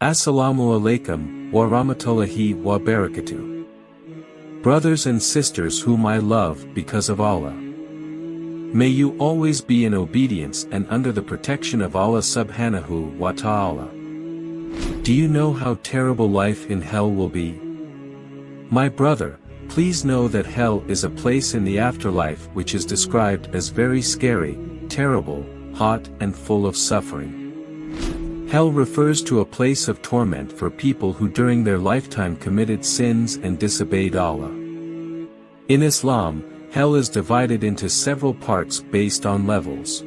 Assalamu alaikum wa rahmatullahi wa barakatuh. Brothers and sisters whom I love because of Allah. May you always be in obedience and under the protection of Allah subhanahu wa ta'ala. Do you know how terrible life in hell will be? My brother, please know that hell is a place in the afterlife which is described as very scary, terrible, hot and full of suffering. Hell refers to a place of torment for people who during their lifetime committed sins and disobeyed Allah. In Islam, hell is divided into several parts based on levels.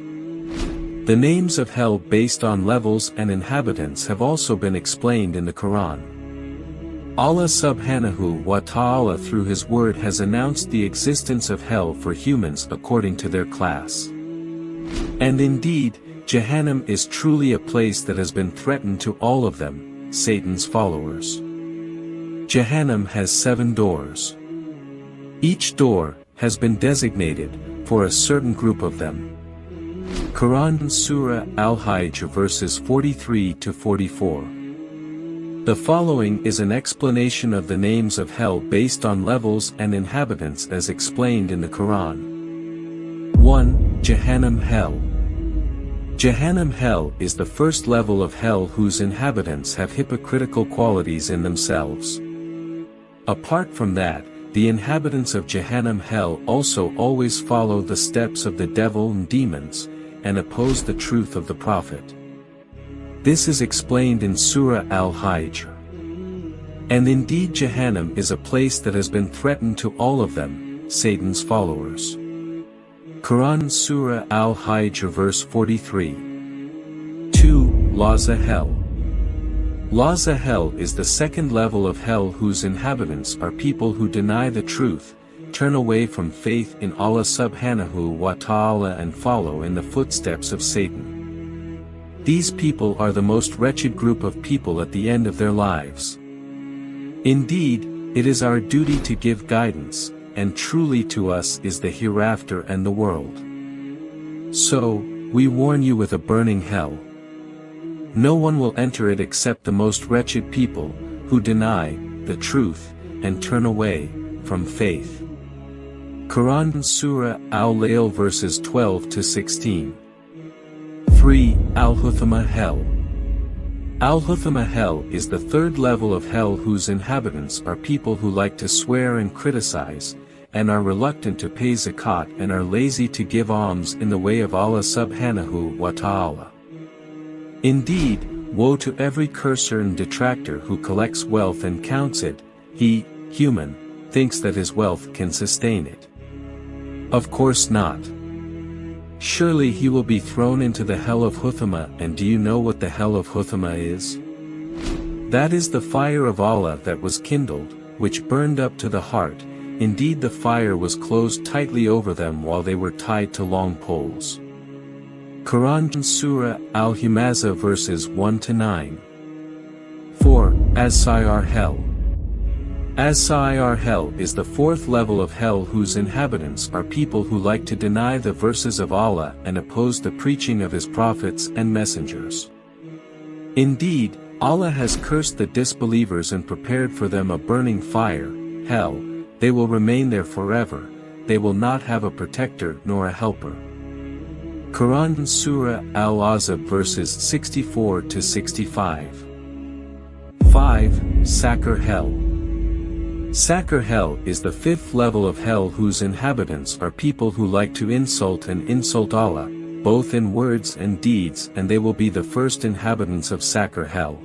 The names of hell based on levels and inhabitants have also been explained in the Quran. Allah subhanahu wa ta'ala through His word has announced the existence of hell for humans according to their class. And indeed, Jahannam is truly a place that has been threatened to all of them, Satan's followers. Jahannam has 7 doors. Each door has been designated for a certain group of them. Quran Surah Al-Hajj verses 43 to 44. The following is an explanation of the names of hell based on levels and inhabitants as explained in the Quran. 1. Jahannam Hell. Jahannam hell is the first level of hell whose inhabitants have hypocritical qualities in themselves. Apart from that, the inhabitants of Jahannam hell also always follow the steps of the devil and demons, and oppose the truth of the Prophet. This is explained in Surah Al-Hajj. And indeed Jahannam is a place that has been threatened to all of them, Satan's followers. Quran Surah Al-Hajj verse 43. 2. Laza Hell. Laza Hell is the second level of hell whose inhabitants are people who deny the truth, turn away from faith in Allah subhanahu wa ta'ala and follow in the footsteps of Satan. These people are the most wretched group of people at the end of their lives. Indeed, it is our duty to give guidance, and truly to us is the hereafter and the world. So, we warn you with a burning hell. No one will enter it except the most wretched people, who deny the truth, and turn away from faith. Quran Surah Al-Layl verses 12 to 16. 3. Al-Huthama Hell. Al-Huthama hell is the third level of hell whose inhabitants are people who like to swear and criticize, and are reluctant to pay zakat and are lazy to give alms in the way of Allah subhanahu wa ta'ala. Indeed, woe to every curser and detractor who collects wealth and counts it, he, human, thinks that his wealth can sustain it. Of course not. Surely he will be thrown into the hell of Huthama, and do you know what the hell of Huthama is? That is the fire of Allah that was kindled, which burned up to the heart. Indeed the fire was closed tightly over them while they were tied to long poles. Quran Surah Al-Humazah verses 1 to 9. 4. As-Sa'ir Hell. As-Sa'ir Hell is the fourth level of hell whose inhabitants are people who like to deny the verses of Allah and oppose the preaching of His prophets and messengers. Indeed, Allah has cursed the disbelievers and prepared for them a burning fire, hell. They will remain there forever, they will not have a protector nor a helper. Quran Surah Al-Ahzab verses 64 to 65. 5. Sakar Hell. Sakar Hell is the fifth level of hell whose inhabitants are people who like to insult and insult Allah, both in words and deeds, and they will be the first inhabitants of Sakar Hell.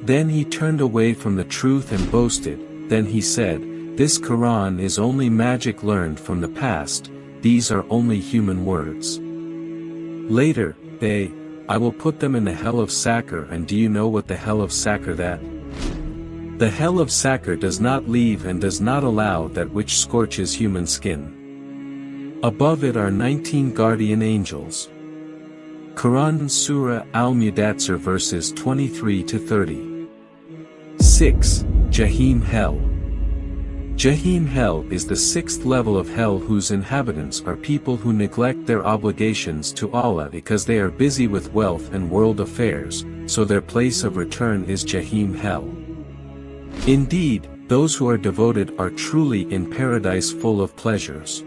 Then he turned away from the truth and boasted, then he said, "This Quran is only magic learned from the past, these are only human words." Later, I will put them in the hell of Sakar, and do you know what the hell of Sakar that? The hell of Sakar does not leave and does not allow that which scorches human skin. Above it are 19 guardian angels. Quran Surah Al-Mudaththir verses 23 to 30. 6. Jahim Hell. Jahim hell is the sixth level of hell whose inhabitants are people who neglect their obligations to Allah because they are busy with wealth and world affairs, so their place of return is Jahim hell. Indeed, those who are devoted are truly in paradise full of pleasures.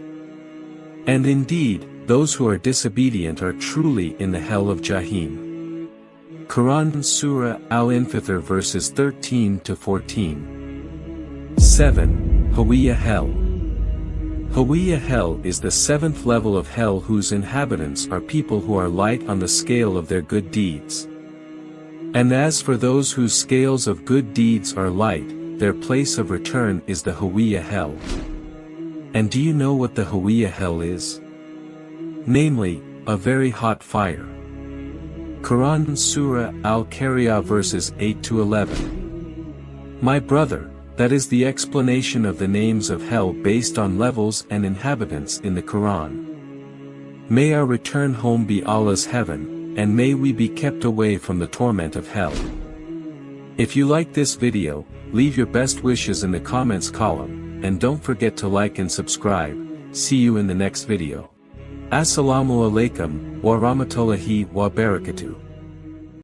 And indeed, those who are disobedient are truly in the hell of Jahim. Quran Surah Al-Infathir verses 13 to 14. 7. Hawiyah hell. Hawiyah hell is the seventh level of hell whose inhabitants are people who are light on the scale of their good deeds. And as for those whose scales of good deeds are light, their place of return is the Hawiyah hell. And do you know what the Hawiyah hell is? Namely, a very hot fire. Quran Surah Al-Qariyah verses 8 to 11. My brother, that is the explanation of the names of hell based on levels and inhabitants in the Quran. May our return home be Allah's heaven, and may we be kept away from the torment of hell. If you like this video, leave your best wishes in the comments column, and don't forget to like and subscribe. See you in the next video. Assalamu alaikum wa rahmatullahi wa barakatuh.